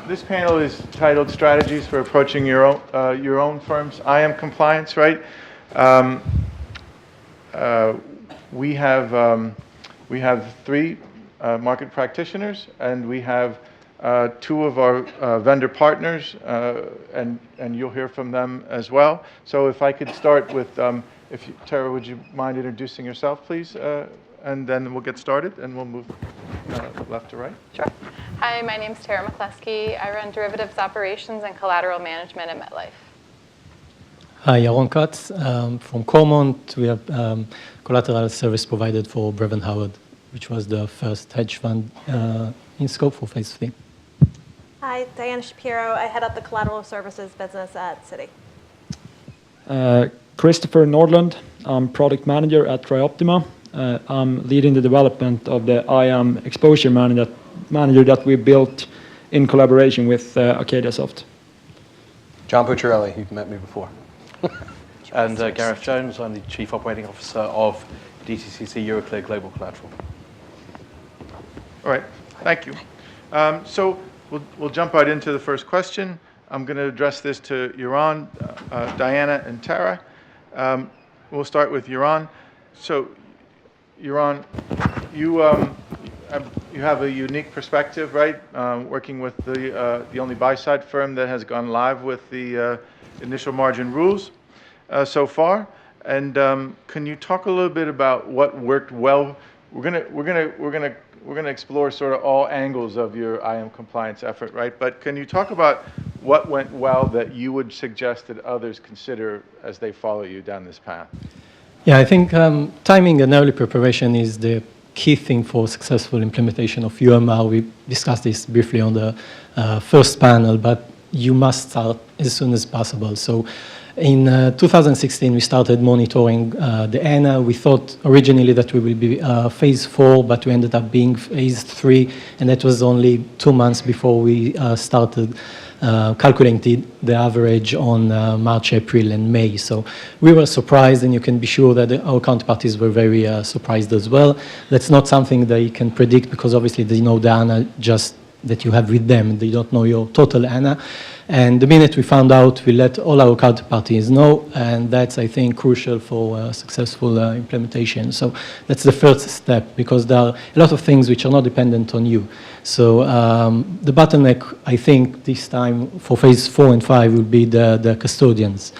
this panel is titled "Strategies for Approaching Your Own Firm's IAM Compliance." Right? We have three market practitioners, and we have two of our vendor partners, and you'll hear from them as well. So if I could start with, Tara, would you mind introducing yourself, please? And then we'll get started, and we'll move left to right. Sure. Hi, my name's Tara McCleskey. I run derivatives operations and collateral management at MetLife. Hi, Yaron Katz. From Cormont, we have collateral service provided for Brevan Howard, which was the first hedge fund in scope for Phase 3. Hi, Diana Shapiro. I head up the collateral services business at Citi. Christopher Nordland. I'm product manager at TriOptima. I'm leading the development of the IAM exposure manager that we built in collaboration with AcadiaSoft. John Pucciarelli, you've met me before. And Gareth Jones, I'm the Chief Operating Officer of DTCC Euroclear Global Collateral. All right, thank you. So we'll jump right into the first question. I'm going to address this to Yaron, Diana, and Tara. We'll start with Yaron. So, Yaron, you have a unique perspective, right? Working with the only buy-side firm that has gone live with the initial margin rules so far. And can you talk a little bit about what worked well? We're gonna explore sort of all angles of your IAM compliance effort, right? But can you talk about what went well that you would suggest that others consider as they follow you down this path? Yeah, I think timing and early preparation is the key thing for successful implementation of UMR. We discussed this briefly on the first panel, but you must start as soon as possible. So in 2016, we started monitoring the ANA. We thought originally that we will be Phase 4, but we ended up being Phase 3, and that was only 2 months before we started calculating the average on March, April, and May. So we were surprised, and you can be sure that our counterparties were very surprised as well. That's not something they can predict because obviously they know the ANA just that you have with them. They don't know your total ANA. And the minute we found out, we let all our counterparties know, and that's, I think, crucial for successful implementation. So that's the first step, because there are a lot of things which are not dependent on you. So the bottleneck, I think, this time for Phase 4 and 5 will be the custodians.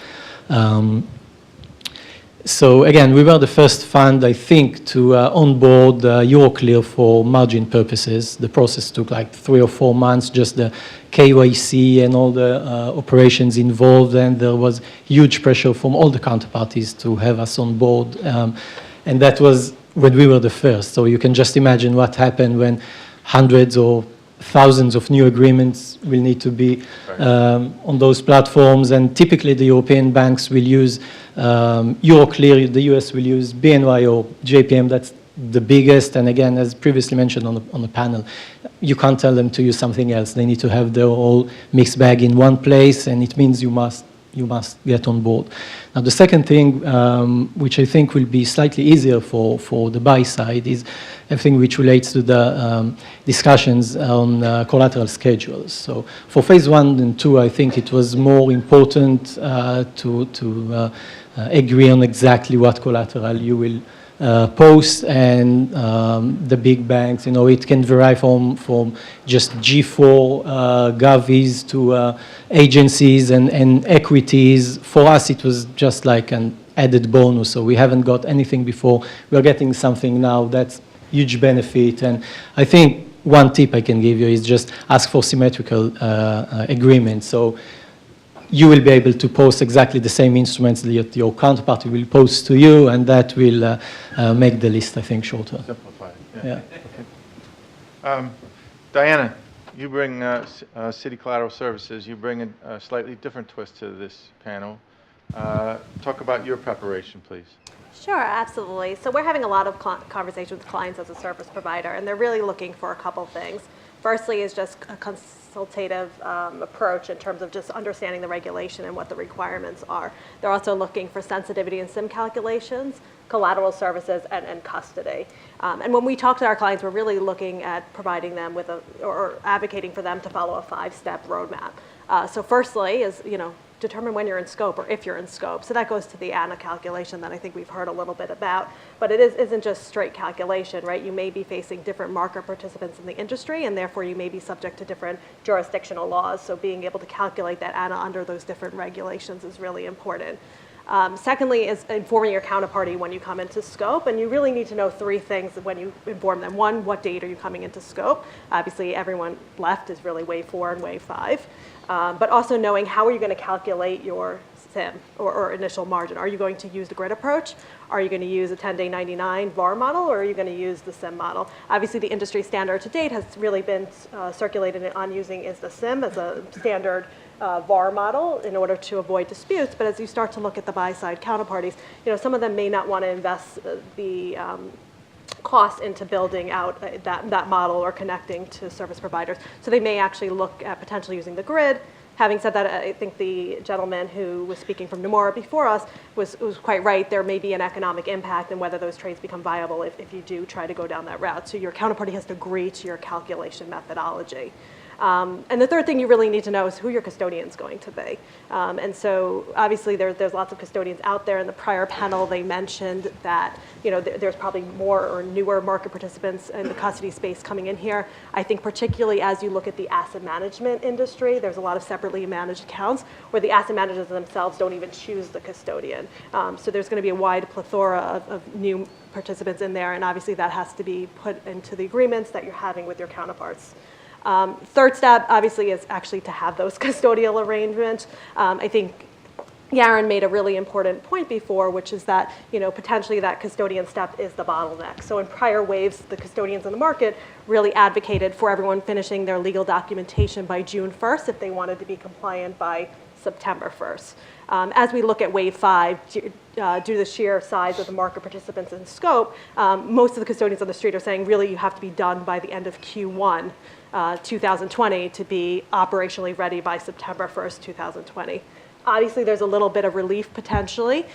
So again, we were the first fund, I think, to onboard Euroclear for margin purposes. The process took like 3 or 4 months, just the KYC and all the operations involved, and there was huge pressure from all the counterparties to have us on board. And that was when we were the first. So you can just imagine what happened when hundreds or thousands of new agreements will need to be on those platforms. And typically the European banks will use Euroclear, the US will use BNY or JPM. That's the biggest. And again, as previously mentioned on the panel, you can't tell them to use something else. They need to have their whole mixed bag in one place, and it means you must get on board. Now, the second thing, which I think will be slightly easier for the buy side, is everything which relates to the discussions on collateral schedules. So for Phase 1 and 2, I think it was more important to agree on exactly what collateral you will post, and the big banks, it can vary from just G4 govies to agencies and equities. For us, it was just like an added bonus, so we haven't got anything before. We're getting something now. That's huge benefit, and I think one tip I can give you is just ask for symmetrical agreements. So you will be able to post exactly the same instruments that your counterparty will post to you, and that will make the list, I think, shorter. Simplify it. Yeah. Okay. Diana, you bring Citi Collateral Services. You bring a slightly different twist to this panel. Talk about your preparation, please. Sure, absolutely. So we're having a lot of conversations with clients as a service provider, and they're really looking for a couple things. Firstly is just a consultative approach in terms of just understanding the regulation and what the requirements are. They're also looking for sensitivity and SIM calculations, collateral services, and custody. And when we talk to our clients, we're really looking at providing them with or advocating for them to follow a 5-step roadmap. So firstly is, determine when you're in scope or if you're in scope. So that goes to the ANA calculation that I think we've heard a little bit about. But it isn't just straight calculation, right? You may be facing different market participants in the industry, and therefore you may be subject to different jurisdictional laws. So being able to calculate that ANA under those different regulations is really important. Secondly is informing your counterparty when you come into scope, and you really need to know 3 things when you inform them. 1, what date are you coming into scope? Obviously, everyone left is really wave 4 and wave 5. But also knowing how are you going to calculate your SIM or initial margin. Are you going to use the grid approach? Are you going to use a 10-day 99 VAR model, or are you going to use the SIM model? Obviously, the industry standard to date has really been circulated on using is the SIM as a standard VAR model in order to avoid disputes. But as you start to look at the buy-side counterparties, some of them may not want to invest the cost into building out that model or connecting to service providers. So they may actually look at potentially using the grid. Having said that, I think the gentleman who was speaking from Nomura before us was quite right. There may be an economic impact in whether those trades become viable if you do try to go down that route. So your counterparty has to agree to your calculation methodology. And the third thing you really need to know is who your custodian is going to be. And so obviously there's lots of custodians out there. In the prior panel, they mentioned that there's probably more or newer market participants in the custody space coming in here. I think particularly as you look at the asset management industry, there's a lot of separately managed accounts where the asset managers themselves don't even choose the custodian. So there's going to be a wide plethora of new participants in there, and obviously that has to be put into the agreements that you're having with your counterparts. Third step, obviously, is actually to have those custodial arrangements. I think Yaron made a really important point before, which is that potentially that custodian step is the bottleneck. So in prior waves, the custodians in the market really advocated for everyone finishing their legal documentation by June 1st if they wanted to be compliant by September 1st. As we look at wave 5, due to the sheer size of the market participants in scope, most of the custodians on the street are saying really you have to be done by the end of Q1 2020 to be operationally ready by September 1st, 2020. Obviously, there's a little bit of relief potentially,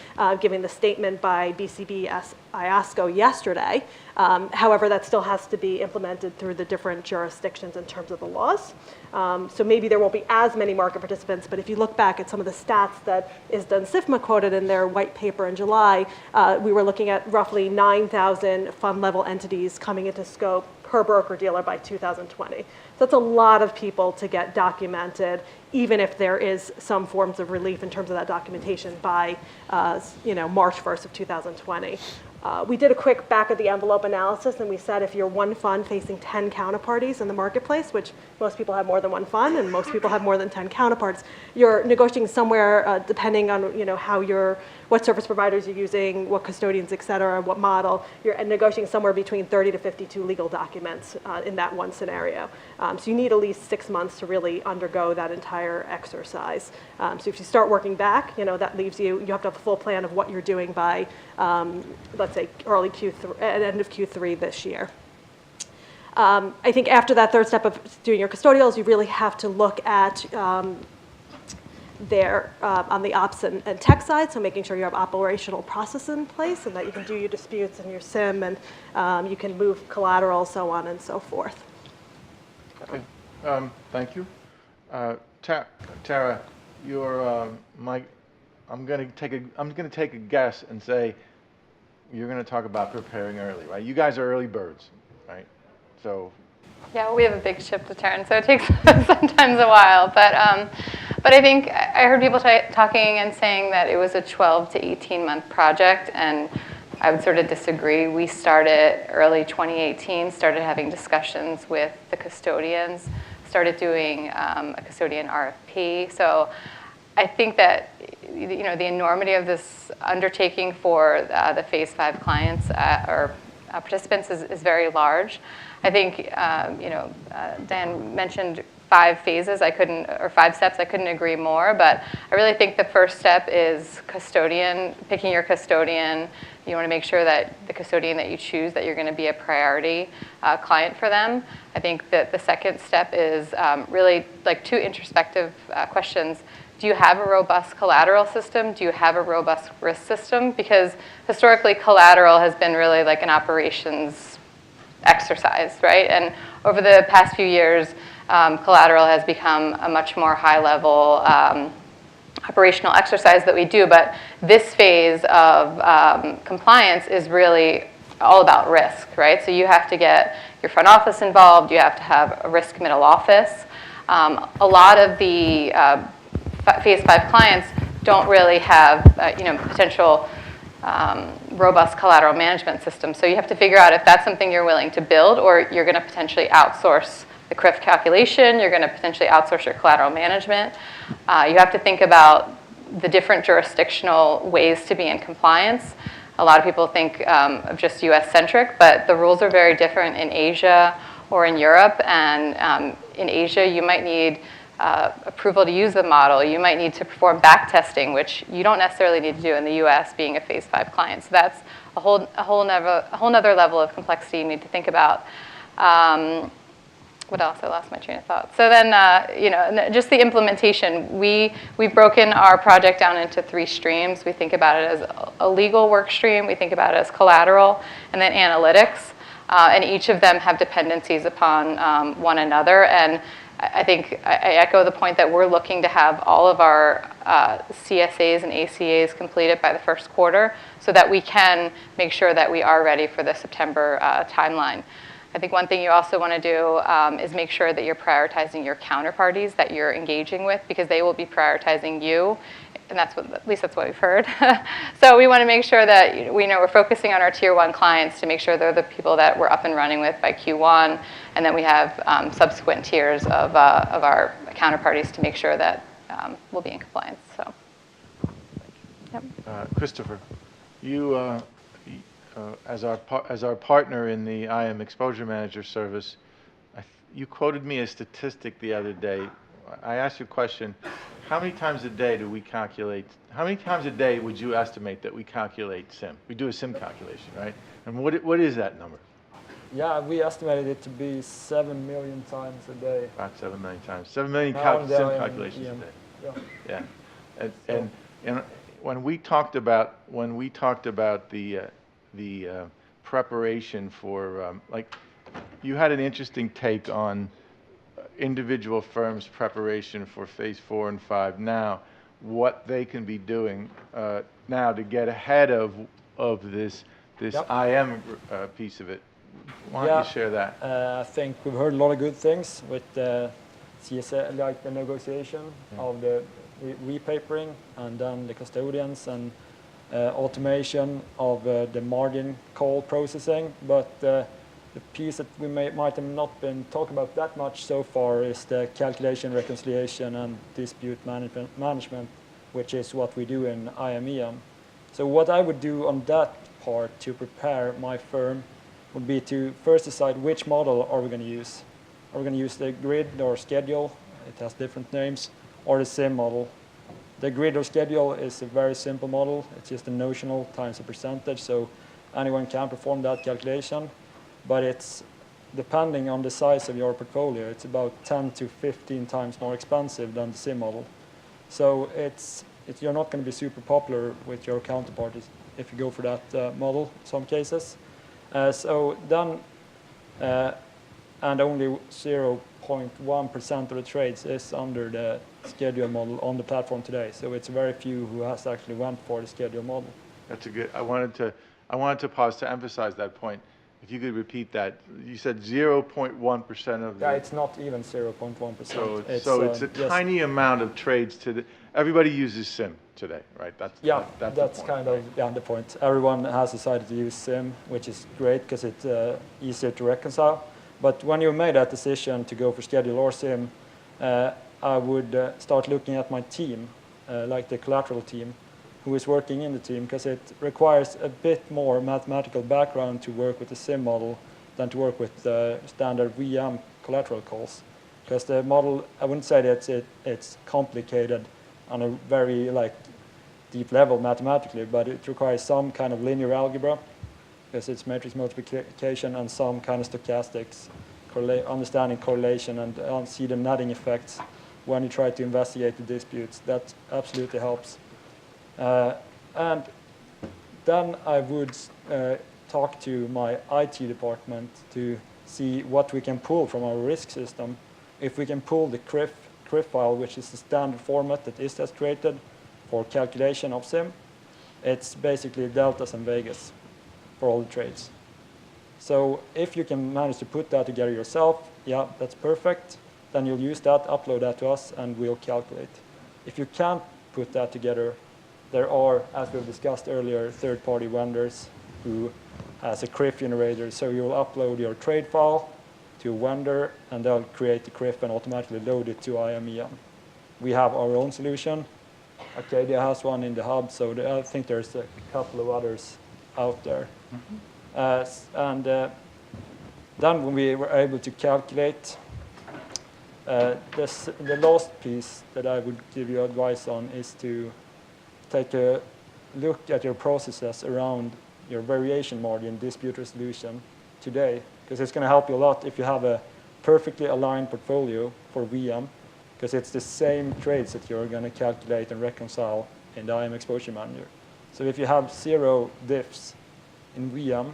given the statement by BCB IOSCO yesterday. However, that still has to be implemented through the different jurisdictions in terms of the laws. So maybe there won't be as many market participants, but if you look back at some of the stats that ISDA and SIFMA quoted in their white paper in July, we were looking at roughly 9,000 fund level entities coming into scope per broker-dealer by 2020. So that's a lot of people to get documented, even if there is some forms of relief in terms of that documentation by March 1st of 2020. We did a quick back-of-the-envelope analysis, and we said if you're one fund facing 10 counterparties in the marketplace, which most people have more than one fund, and most people have more than 10 counterparts, you're negotiating somewhere, depending on what service providers you're using, what custodians, et cetera, what model, you're negotiating somewhere between 30 to 52 legal documents in that one scenario. So you need at least 6 months to really undergo that entire exercise. So if you start working back, that leaves you have to have a full plan of what you're doing by, let's say, early Q3, at end of Q3 this year. I think after that third step of doing your custodials, you really have to look at on the ops and tech side, so making sure you have operational process in place and that you can do your disputes and your SIM and you can move collateral, so on and so forth. Okay, thank you. Tara, I'm going to take a guess and say you're going to talk about preparing early, right? You guys are early birds, right? So. Yeah, well, we have a big ship to turn, so it takes sometimes a while. But I think I heard people talking and saying that it was a 12 to 18-month project, and I would sort of disagree. We started early 2018, started having discussions with the custodians, started doing a custodian RFP. So I think that the enormity of this undertaking for the Phase 5 clients or participants is very large. I think, Dan mentioned 5 phases, or 5 steps, I couldn't agree more. But I really think the first step is custodian, picking your custodian. You want to make sure that the custodian that you choose, that you're going to be a priority client for them. I think that the second step is really like 2 introspective questions. Do you have a robust collateral system? Do you have a robust risk system? Because historically, collateral has been really like an operations exercise, right? And over the past few years, collateral has become a much more high-level operational exercise that we do. But this phase of compliance is really all about risk, right? So you have to get your front office involved. You have to have a risk middle office. A lot of the phase 5 clients don't really have potential robust collateral management system. So you have to figure out if that's something you're willing to build, or you're going to potentially outsource the CRIF calculation. You're going to potentially outsource your collateral management. You have to think about the different jurisdictional ways to be in compliance. A lot of people think of just US-centric, but the rules are very different in Asia or in Europe. And in Asia, you might need approval to use the model. You might need to perform back testing, which you don't necessarily need to do in the US being a phase 5 client. So that's a whole nother level of complexity you need to think about. What else? I lost my train of thought. So then, just the implementation. We've broken our project down into 3 streams. We think about it as a legal work stream. We think about it as collateral, and then analytics. And each of them have dependencies upon one another. And I think I echo the point that we're looking to have all of our CSAs and ACAs completed by the first quarter so that we can make sure that we are ready for the September timeline. I think one thing you also want to do is make sure that you're prioritizing your counterparties that you're engaging with, because they will be prioritizing you. And at least that's what we've heard. So we want to make sure that we're focusing on our tier 1 clients to make sure they're the people that we're up and running with by Q1, and then we have subsequent tiers of our counterparties to make sure that we'll be in compliance. So, yep. Christopher, you as our partner in the IM Exposure Manager service, you quoted me a statistic the other day. I asked you a question. How many times a day do we calculate? How many times a day would you estimate that we calculate SIM? We do a SIM calculation, right? And what is that number? Yeah, we estimated it to be 7 million times a day. About 7 million times. 7 million SIM calculations a day. Yeah. And when we talked about the preparation for you had an interesting take on individual firms' preparation for phase 4 and 5 now, what they can be doing now to get ahead of this Yep. IM piece of it. Why don't you share that? I think we've heard a lot of good things with the CSA, like the negotiation of the repapering, and then the custodians and automation of the margin call processing. But the piece that we might have not been talking about that much so far is the calculation, reconciliation, and dispute management, which is what we do in IMEM. So what I would do on that part to prepare my firm would be to first decide which model are we going to use. Are we going to use the grid or schedule? It has different names. Or the SIM model. The grid or schedule is a very simple model. It's just a notional times a percentage, so anyone can perform that calculation. But it's, depending on the size of your portfolio, it's about 10 to 15 times more expensive than the SIM model. So you're not going to be super popular with your counterparties if you go for that model in some cases. And only 0.1% of the trades is under the schedule model on the platform today. So it's very few who has actually went for the schedule model. That's a good. I wanted to pause to emphasize that point. If you could repeat that, you said 0.1% of the. Yeah, it's not even 0.1%. So it's a tiny amount of trades everybody uses SIM today, right? That's kind of the point. Everyone has decided to use SIM, which is great because it's easier to reconcile. But when you made that decision to go for schedule or SIM, I would start looking at my team, like the Collateral team, who is working in the team, because it requires a bit more mathematical background to work with the SIM model than to work with the standard VM Collateral calls. because the model, I wouldn't say that it's complicated on a very deep level mathematically, but it requires some kind of linear algebra, because it's matrix multiplication and some kind of stochastics, understanding correlation and see the netting effects when you try to investigate the disputes. That absolutely helps. And then I would talk to my IT department to see what we can pull from our risk system. If we can pull the CRIF file, which is the standard format that IST has created for calculation of SIM, it's basically deltas and vegas for all the trades. So if you can manage to put that together yourself, yeah, that's perfect. Then you'll use that, upload that to us, and we'll calculate. If you can't put that together, there are, as we've discussed earlier, third-party vendors who has a CRIF generator. So you'll upload your trade file to a vendor, and they'll create the CRIF and automatically load it to IMEM. We have our own solution. Arcadia has one in the hub, so I think there's a couple of others out there. Then when we were able to calculate, the last piece that I would give you advice on is to take a look at your processes around your variation margin dispute resolution today, because it's going to help you a lot if you have a perfectly aligned portfolio for VM, because it's the same trades that you're going to calculate and reconcile in the IAM Exposure Manager. So if you have 0 diffs in VM,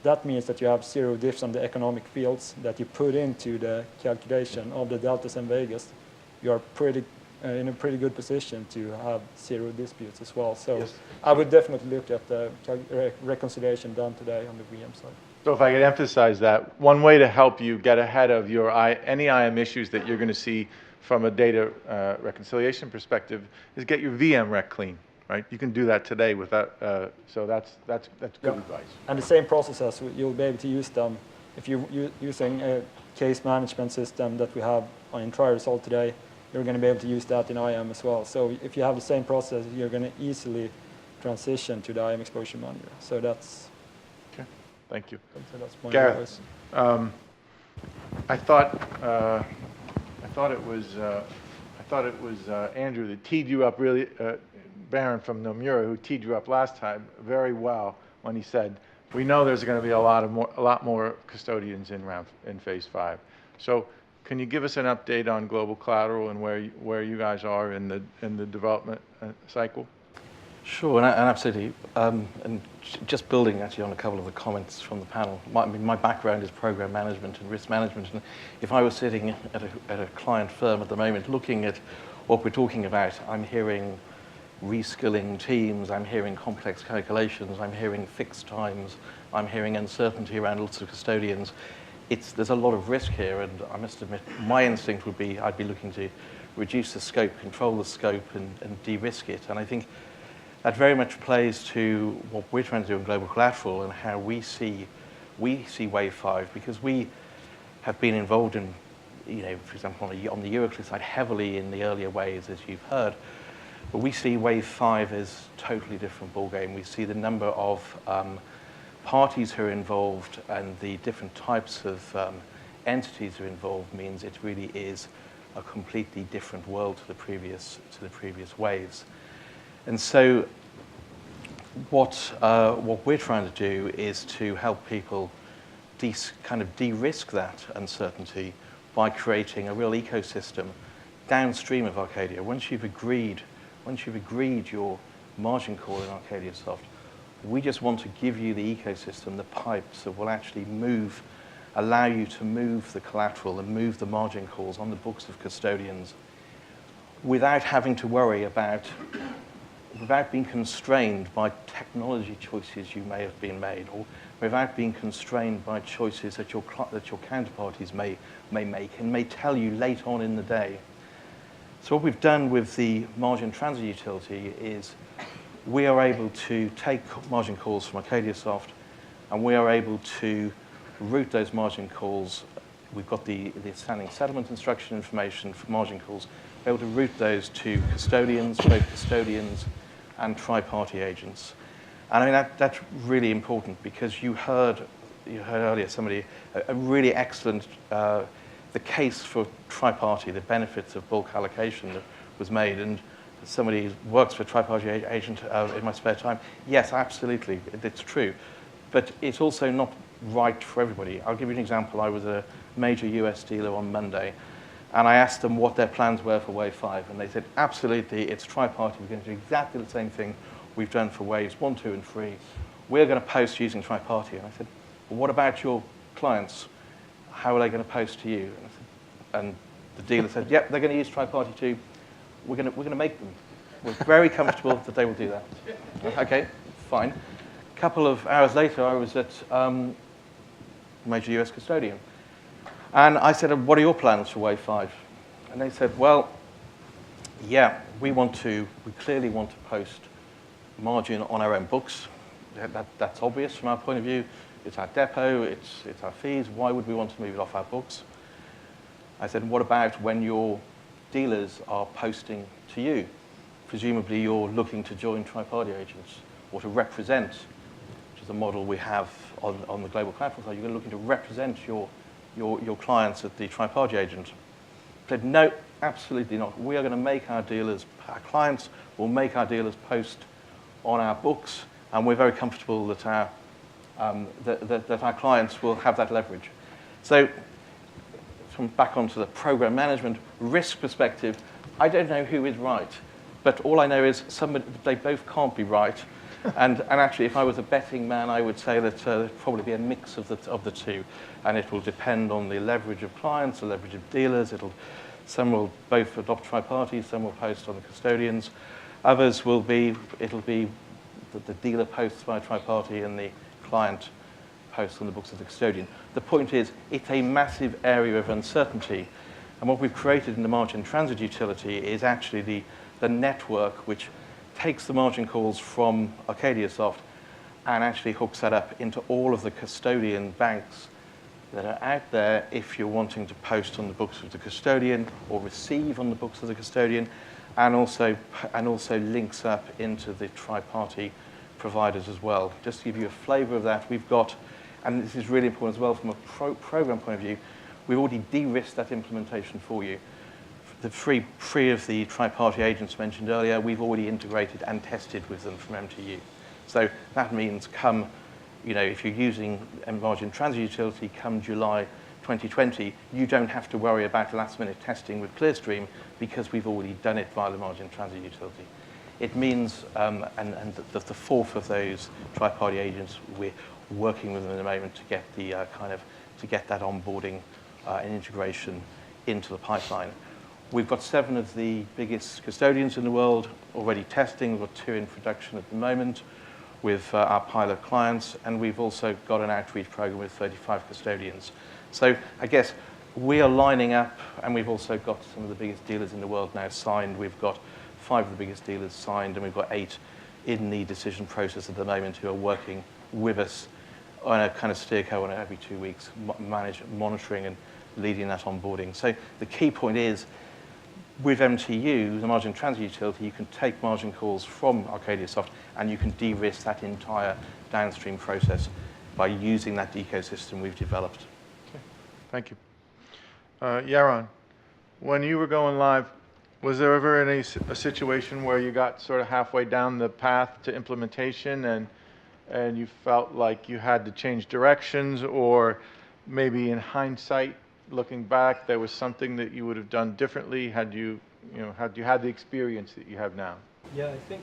that means that you have 0 diffs on the economic fields that you put into the calculation of the deltas and vegas. You are in a pretty good position to have 0 disputes as well. So yes. I would definitely look at the reconciliation done today on the VM side. So if I could emphasize that, one way to help you get ahead of your any IAM issues that you're going to see from a data reconciliation perspective is get your VM rec clean, right? You can do that today without, so that's good advice. And the same processes, you'll be able to use them if you're using a case management system that we have in TriResult today. You're going to be able to use that in IAM as well. So if you have the same process, you're going to easily transition to the IAM Exposure Manager. So that's... Okay, thank you. So that's my Gareth, I thought it was Andrew that teed you up really, Baron from Nomura, who teed you up last time very well when he said, we know there's going to be a lot more custodians in phase 5. So can you give us an update on Global Collateral and where you guys are in the development cycle? Sure, and absolutely. And just building actually on a couple of the comments from the panel, my background is program management and risk management. And if I was sitting at a client firm at the moment looking at what we're talking about, I'm hearing reskilling teams, I'm hearing complex calculations, I'm hearing fixed times, I'm hearing uncertainty around lots of custodians. There's a lot of risk here, and I must admit, my instinct would be I'd be looking to reduce the scope, control the scope, and de-risk it. And I think that very much plays to what we're trying to do in Global Collateral and how we see Wave 5, because we have been involved in, for example, on the Euroclear side, heavily in the earlier waves, as you've heard. But we see Wave 5 as a totally different ballgame. We see the number of parties who are involved and the different types of entities who are involved means it really is a completely different world to the previous waves. And so what we're trying to do is to help people kind of de-risk that uncertainty by creating a real ecosystem downstream of Arcadia. Once you've agreed your margin call in Arcadia Soft, we just want to give you the ecosystem, the pipes that will actually allow you to move the collateral and move the margin calls on the books of custodians without having to worry without being constrained by technology choices you may have been made, or without being constrained by choices that your counterparties may make and may tell you late on in the day. So what we've done with the margin transit utility is we are able to take margin calls from Arcadia Soft, and we are able to route those margin calls. We've got the standing settlement instruction information for margin calls, able to route those to custodians, both custodians and tri-party agents. And I mean, that's really important, because you heard earlier a really excellent the case for tri-party, the benefits of bulk allocation that was made. And somebody who works for a tri-party agent in my spare time, yes, absolutely, it's true. But it's also not right for everybody. I'll give you an example. I was a major US dealer on Monday, and I asked them what their plans were for Wave 5, and they said, absolutely, it's tri-party. We're going to do exactly the same thing we've done for Waves 1, 2, and 3. We're going to post using tri-party. And I said, well, what about your clients? How are they going to post to you? And the dealer said, yep, they're going to use tri-party too. We're going to make them. We're very comfortable that they will do that. Okay, fine. A couple of hours later, I was at major US custodian. And I said, what are your plans for Wave 5? And they said, well, yeah, we clearly want to post margin on our own books. That's obvious from our point of view. It's our depot, it's our fees. Why would we want to move it off our books? I said, what about when your dealers are posting to you? Presumably you're looking to join tri-party agents or to represent, which is a model we have on the global Collateral side. You're looking to represent your clients at the tri-party agent. I said, no, absolutely not. We are going to make our clients will make our dealers post on our books, and we're very comfortable that our clients will have that leverage. So from back onto the program management risk perspective, I don't know who is right, but all I know is they both can't be right. And actually, if I was a betting man, I would say that there'd probably be a mix of the two, and it will depend on the leverage of clients, the leverage of dealers. Some will both adopt tri-parties, some will post on the custodians. Others it'll be the dealer posts by tri-party and the client posts on the books of the custodian. The point is, it's a massive area of uncertainty, and what we've created in the margin transit utility is actually the network which takes the margin calls from ArcadiaSoft and actually hooks that up into all of the custodian banks that are out there if you're wanting to post on the books of the custodian or receive on the books of the custodian, and also links up into the tri-party providers as well. Just to give you a flavor of that, we've got, and this is really important as well from a program point of view, we've already de-risked that implementation for you. The three of the tri-party agents mentioned earlier, we've already integrated and tested with them from MTU. So that means if you're using margin transit utility come July 2020, you don't have to worry about last-minute testing with Clearstream because we've already done it via the margin transit utility. It means, and the fourth of those tri-party agents, we're working with them at the moment to get to get that onboarding and integration into the pipeline. We've got 7 of the biggest custodians in the world already testing. We've got 2 in production at the moment with our pilot clients, and we've also got an outreach program with 35 custodians. So I guess we are lining up, and we've also got some of the biggest dealers in the world now signed. We've got 5 of the biggest dealers signed, and we've got 8 in the decision process at the moment who are working with us on a kind of steerco on every 2 weeks, monitoring and leading that onboarding. So the key point is, with MTU, the margin transit utility, you can take margin calls from ArcadiaSoft and you can de-risk that entire downstream process by using that ecosystem we've developed. Okay. Thank you. Yaron, when you were going live, was there ever a situation where you got sort of halfway down the path to implementation and you felt like you had to change directions, or maybe in hindsight, looking back, there was something that you would have done differently had you had the experience that you have now? Yeah, I think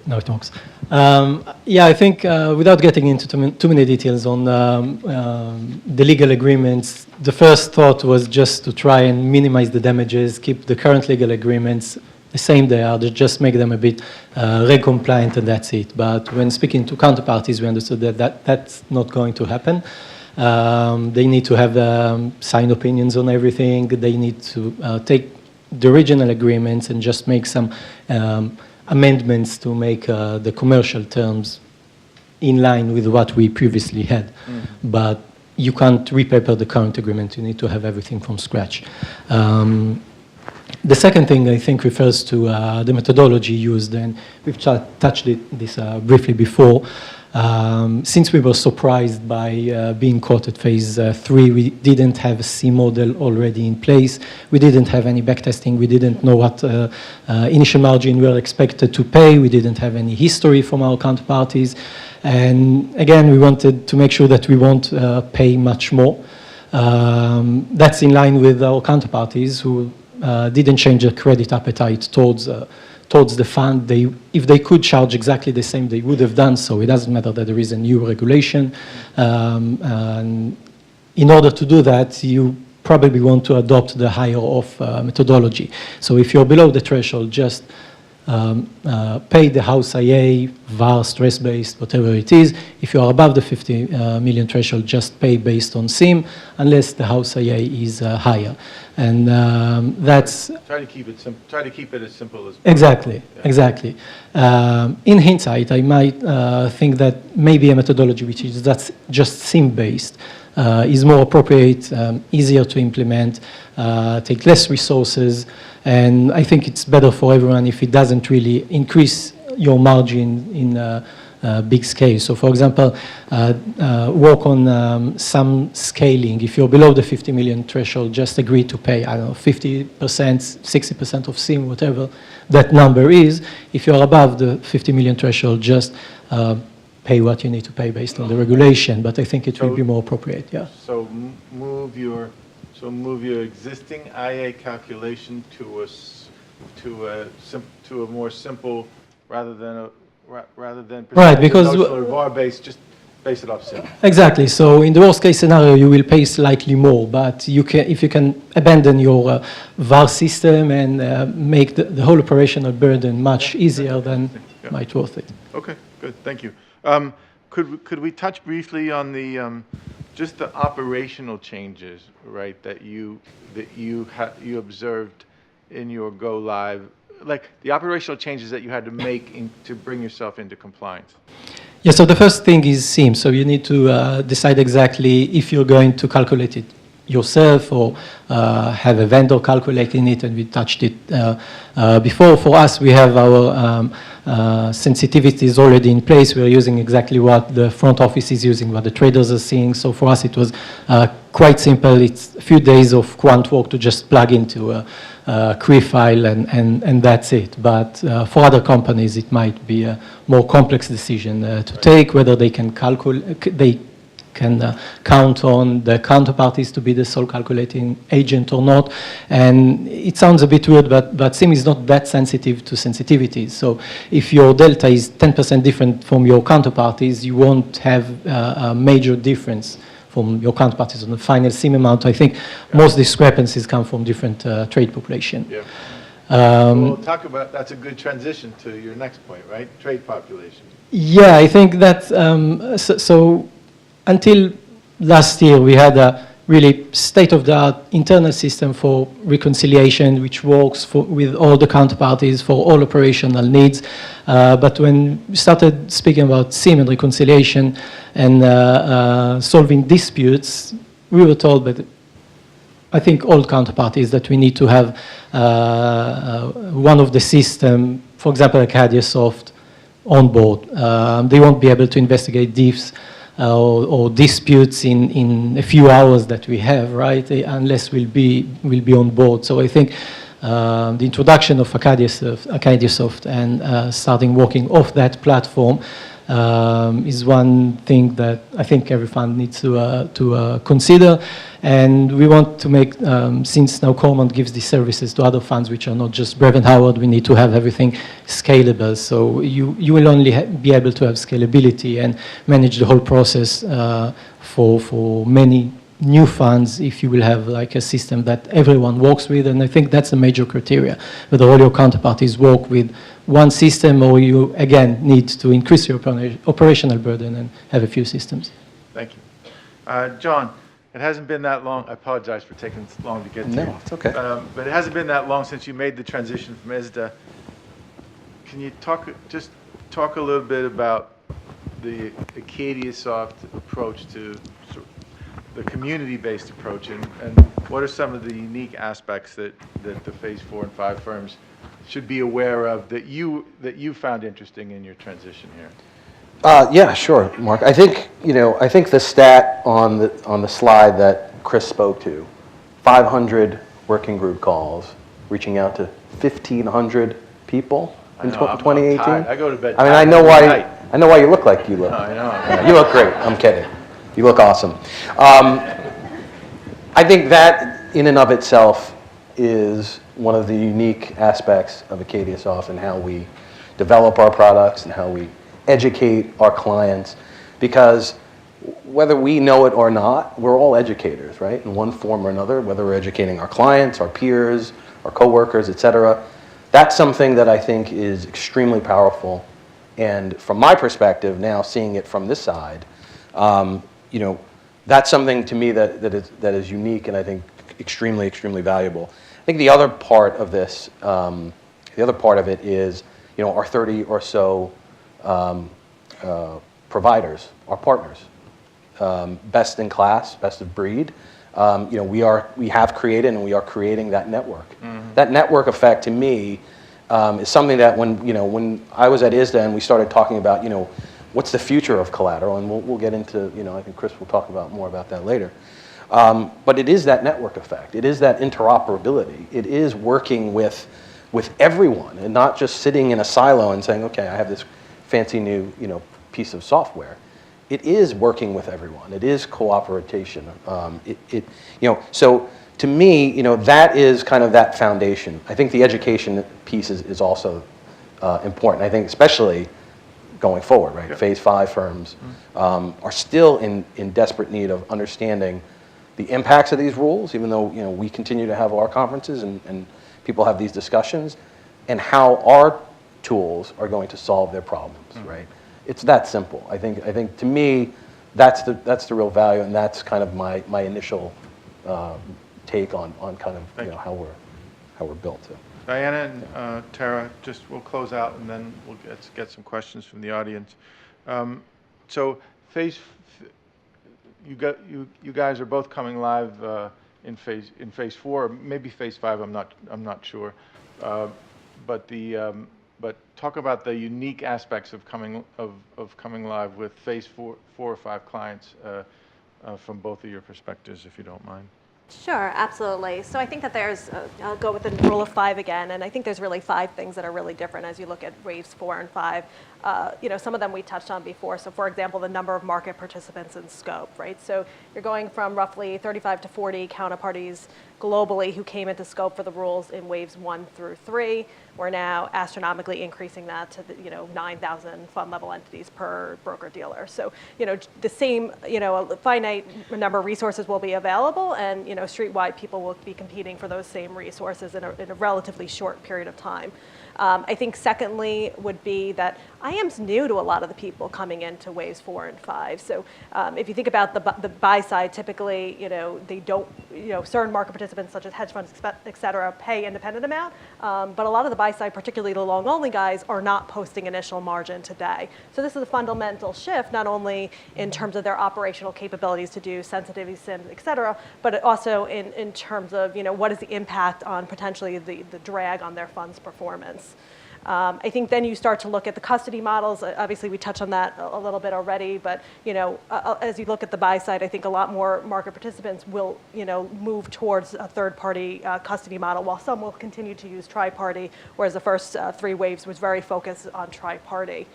no, it works. Yeah, I think without getting into too many details on the legal agreements, the first thought was just to try and minimize the damages, keep the current legal agreements the same they are, just make them a bit reg compliant, and that's it. But when speaking to counterparties, we understood that that's not going to happen. They need to have signed opinions on everything. They need to take the original agreements and just make some amendments to make the commercial terms in line with what we previously had. But you can't repaper the current agreement. You need to have everything from scratch. The second thing I think refers to the methodology used, and we've touched this briefly before. Since we were surprised by being caught at phase 3, we didn't have a C model already in place. We didn't have any backtesting. We didn't know what initial margin we were expected to pay. We didn't have any history from our counterparties. And again, we wanted to make sure that we won't pay much more. That's in line with our counterparties who didn't change their credit appetite towards the fund. If they could charge exactly the same, they would have done so. It doesn't matter that there is a new regulation. And in order to do that, you probably want to adopt the higher of methodology. So if you're below the threshold, just pay the house IA, VAR, stress-based, whatever it is. If you are above the 50 million threshold, just pay based on SIM, unless the house IA is higher. And that's... Try to keep it simple. Try to keep it as simple as possible. Exactly, Yeah. exactly. In hindsight, I might think that maybe a methodology which is that's just SIM-based is more appropriate, easier to implement, take less resources, and I think it's better for everyone if it doesn't really increase your margin in a big scale. So for example, work on some scaling. If you're below the 50 million threshold, just agree to pay, I don't know, 50%, 60% of SIM, whatever that number is. If you're above the 50 million threshold, just pay what you need to pay based on the regulation, but I think it will be more appropriate, yeah. So move your existing IA calculation to a more simple, rather than Right, because or VAR based, just base it off SIM. Exactly. So in the worst case scenario, you will pay slightly more, but you can, if you can abandon your VAR system and make the whole operational burden much easier, then it might worth it. Okay, good, thank you. Could we touch briefly on the just the operational changes, right, that you observed in your go live, like the operational changes that you had to make to bring yourself into compliance? Yeah, so the first thing is SIM. So you need to decide exactly if you're going to calculate it yourself or have a vendor calculating it, and we touched it before. For us, we have our sensitivities already in place. We're using exactly what the front office is using, what the traders are seeing. So for us, it was quite simple. It's a few days of quant work to just plug into a query file, and that's it. But for other companies, it might be a more complex decision to take, whether they can calculate, count on the counterparties to be the sole calculating agent or not. And it sounds a bit weird, but SIM is not that sensitive to sensitivities. So if your delta is 10% different from your counterparties, you won't have a major difference from your counterparties on the final SIM amount. I think most discrepancies come from different trade population. Yeah. We'll talk about, that's a good transition to your next point, right? Trade population. Yeah, I think that, so until last year, we had a really state-of-the-art internal system for reconciliation, which works with all the counterparties for all operational needs. But when we started speaking about SIM and reconciliation and solving disputes, we were told that I think all counterparties that we need to have one of the system, for example, AcadiaSoft, on board. They won't be able to investigate diffs or disputes in a few hours that we have, right? Unless we'll be on board. So I think the introduction of AcadiaSoft and starting working off that platform is one thing that I think every fund needs to consider. And we want to make, since now Cormont gives these services to other funds which are not just Brevan Howard, we need to have everything scalable. So you will only be able to have scalability and manage the whole process for many new funds if you will have like a system that everyone works with. And I think that's a major criteria, whether all your counterparties work with one system or you, again, need to increase your operational burden and have a few systems. Thank you. John, it hasn't been that long. I apologize for taking so long to get to you. No, it's okay. But it hasn't been that long since you made the transition from ISDA. Can you talk a little bit about the AcadiaSoft approach to the community-based approach, and what are some of the unique aspects that the phase 4 and 5 firms should be aware of that you found interesting in your transition here? Yeah, sure, Mark. I think the stat on the slide that Chris spoke to, 500 working group calls, reaching out to 1,500 people in 2018. I go to bed. I mean, I know why you look like you look. No, I know. You look great. I'm kidding. You look awesome. I think that in and of itself is one of the unique aspects of Acadiasoft and how we develop our products and how we educate our clients, because whether we know it or not, we're all educators, right? In one form or another, whether we're educating our clients, our peers, our coworkers, et cetera. That's something that I think is extremely powerful. And from my perspective, now seeing it from this side, that's something to me that is unique and I think extremely, extremely valuable. I think the other part of this, is, our 30 or so providers, our partners, best in class, best of breed. We have created and we are creating that network. Mm-hmm. That network effect to me is something that when I was at ISDA and we started talking about, what's the future of Collateral, and we'll get into, I think Chris will talk more about that later. But it is that network effect. It is that interoperability. It is working with everyone and not just sitting in a silo and saying, okay, I have this fancy new, piece of software. It is working with everyone. It is cooperation. So to me, that is kind of that foundation. I think the education piece is also important. I think especially going forward, right? Yeah. Phase 5 firms are still in desperate need of understanding the impacts of these rules, even though we continue to have our conferences and people have these discussions, and how our tools are going to solve their problems, right? It's that simple. I think to me, that's the real value, and that's kind of my initial take on kind of how we're built. Diana and Tara, we'll close out and then we'll get some questions from the audience. So you guys are both coming live in phase 4, maybe phase 5. I'm not sure, but talk about the unique aspects of coming live with phase 4 or 5 clients from both of your perspectives, if you don't mind. Sure, absolutely. So I think that I'll go with the rule of 5 again, and I think there's really 5 things that are really different as you look at waves 4 and 5. Some of them we touched on before. So for example, the number of market participants in scope, right? So you're going from roughly 35 to 40 counterparties globally who came into scope for the rules in waves 1 through 3. We're now astronomically increasing that to 9,000 fund level entities per broker dealer. So the same a finite number of resources will be available, and street-wide people will be competing for those same resources in a relatively short period of time. I think secondly would be that IAM's new to a lot of the people coming into waves 4 and 5. So if you think about the buy side, typically, they don't, certain market participants such as hedge funds, et cetera, pay independent amount. But a lot of the buy side, particularly the long only guys, are not posting initial margin today. So this is a fundamental shift, not only in terms of their operational capabilities to do sensitivity sims, et cetera, but also in terms of, what is the impact on potentially the drag on their fund's performance. I think then you start to look at the custody models. Obviously, we touched on that a little bit already, but as you look at the buy side, I think a lot more market participants will move towards a third-party custody model, while some will continue to use tri-party, whereas the first 3 waves was very focused on tri-party.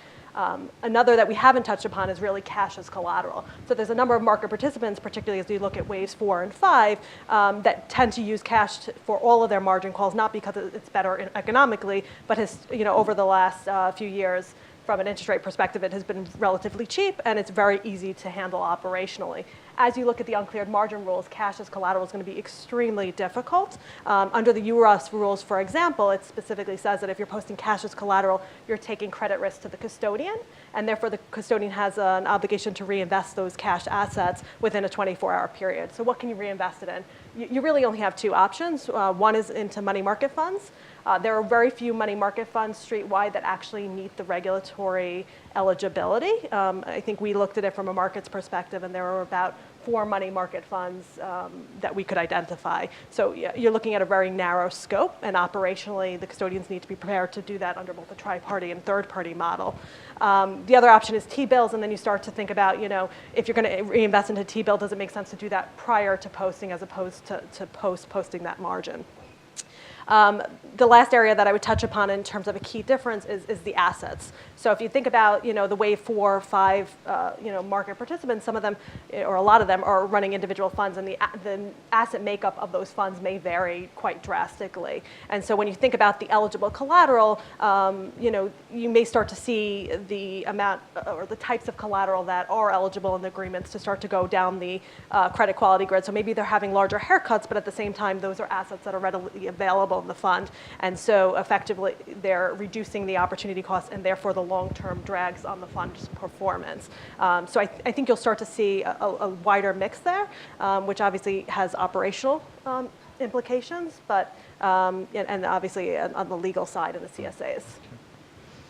Another that we haven't touched upon is really cash as collateral. So there's a number of market participants, particularly as we look at waves 4 and 5, that tend to use cash for all of their margin calls, not because it's better economically, but over the last few years, from an interest rate perspective, it has been relatively cheap, and it's very easy to handle operationally. As you look at the uncleared margin rules, cash as collateral is going to be extremely difficult. Under the URUS rules, for example, it specifically says that if you're posting cash as collateral, you're taking credit risk to the custodian, and therefore the custodian has an obligation to reinvest those cash assets within a 24-hour period. So what can you reinvest it in? You really only have 2 options. One is into money market funds. There are very few money market funds street-wide that actually meet the regulatory eligibility. I think we looked at it from a markets perspective, and there were about 4 money market funds that we could identify. So you're looking at a very narrow scope, and operationally, the custodians need to be prepared to do that under both a tri-party and third-party model. The other option is T-bills, and then you start to think about, if you're going to reinvest into T-bill, does it make sense to do that prior to posting as opposed to posting that margin? The last area that I would touch upon in terms of a key difference is the assets. So if you think about, the wave 4 or 5, market participants, some of them, or a lot of them, are running individual funds, and the asset makeup of those funds may vary quite drastically. And so when you think about the eligible collateral, you may start to see the amount or the types of collateral that are eligible in the agreements to start to go down the credit quality grid. So maybe they're having larger haircuts, but at the same time, those are assets that are readily available in the fund. And so effectively, they're reducing the opportunity costs and therefore the long-term drags on the fund's performance. So I think you'll start to see a wider mix there, which obviously has operational implications, but and obviously on the legal side in the CSAs.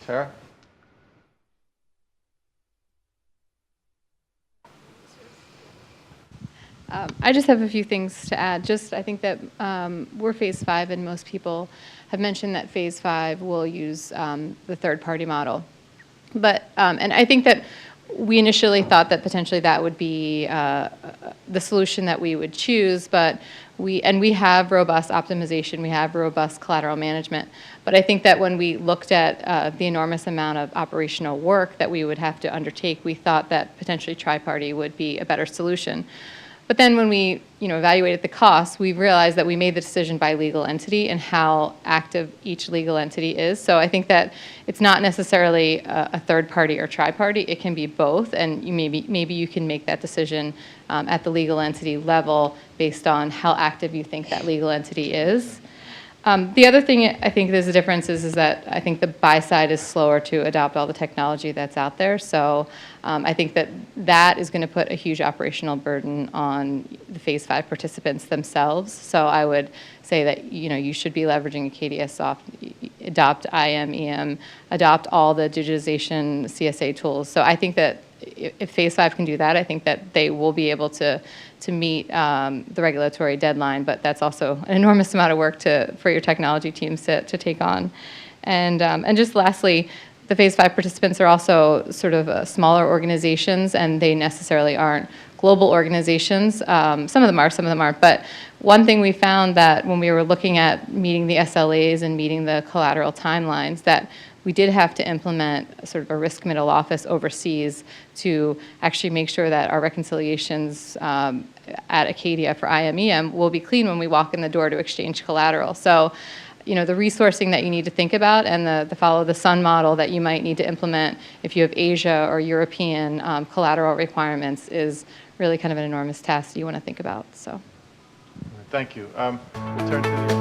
Tara? I just have a few things to add. I think that we're phase 5, and most people have mentioned that phase 5 will use the third-party model. But, and I think that we initially thought that potentially that would be the solution that we would choose, but we have robust optimization, we have robust collateral management. But I think that when we looked at the enormous amount of operational work that we would have to undertake, we thought that potentially tri-party would be a better solution. But then when we evaluated the costs, we realized that we made the decision by legal entity and how active each legal entity is. So I think that it's not necessarily a third party or tri-party. It can be both, and maybe you can make that decision at the legal entity level based on how active you think that legal entity is. The other thing I think there's a difference is that I think the buy side is slower to adopt all the technology that's out there. So I think that is going to put a huge operational burden on the phase 5 participants themselves. So I would say that you should be leveraging Acadia Soft, adopt IM, EM, adopt all the digitization CSA tools. So I think that if phase 5 can do that, I think that they will be able to meet the regulatory deadline, but that's also an enormous amount of work for your technology teams to take on. And just lastly, the phase 5 participants are also sort of smaller organizations, and they necessarily aren't global organizations. Some of them are, some of them aren't. But one thing we found that when we were looking at meeting the SLAs and meeting the collateral timelines, that we did have to implement sort of a risk middle office overseas to actually make sure that our reconciliations at Acadia for IMEM will be clean when we walk in the door to exchange collateral. So, the resourcing that you need to think about and the follow the sun model that you might need to implement if you have Asia or European collateral requirements is really kind of an enormous task that you want to think about. So, Thank you. We'll turn to the